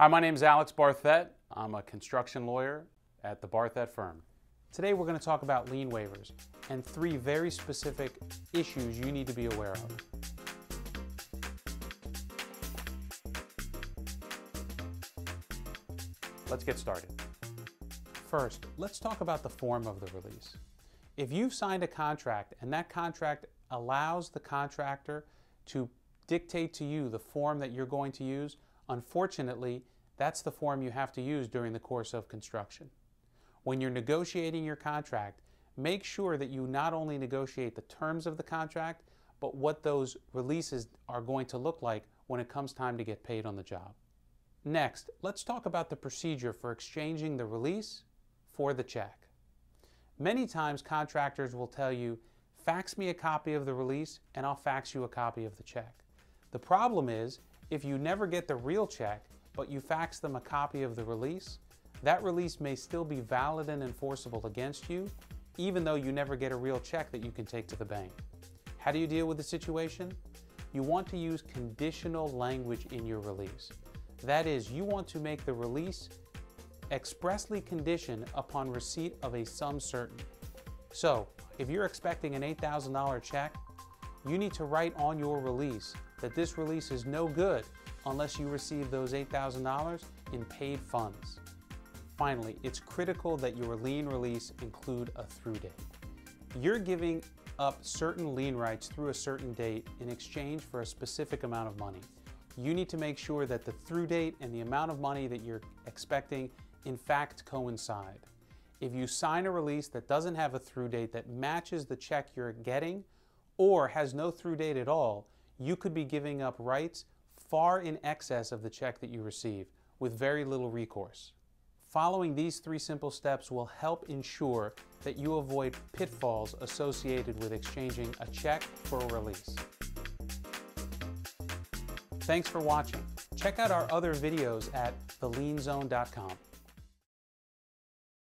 Hi, my name is Alex Barthet. I'm a construction lawyer at the Barthet firm. Today we're going to talk about lien waivers and three very specific issues you need to be aware of. Let's get started. First, let's talk about the form of the release. If you've signed a contract and that contract allows the contractor to dictate to you the form that you're going to use, unfortunately, that's the form you have to use during the course of construction. When you're negotiating your contract, make sure that you not only negotiate the terms of the contract, but what those releases are going to look like when it comes time to get paid on the job. Next, let's talk about the procedure for exchanging the release for the check. Many times contractors will tell you, fax me a copy of the release and I'll fax you a copy of the check. The problem is, if you never get the real check, but you fax them a copy of the release, that release may still be valid and enforceable against you, even though you never get a real check that you can take to the bank. How do you deal with the situation? You want to use conditional language in your release. That is, you want to make the release expressly conditioned upon receipt of a sum certain. So, if you're expecting an $8,000 check, you need to write on your release that this release is no good unless you receive those $8,000 in paid funds. Finally, it's critical that your lien release include a through date. You're giving up certain lien rights through a certain date in exchange for a specific amount of money. You need to make sure that the through date and the amount of money that you're expecting in fact coincide. If you sign a release that doesn't have a through date that matches the check you're getting or has no through date at all, you could be giving up rights far in excess of the check that you receive with very little recourse. Following these three simple steps will help ensure that you avoid pitfalls associated with exchanging a check for a release. Thanks for watching. Check out our other videos at thelienzone.com.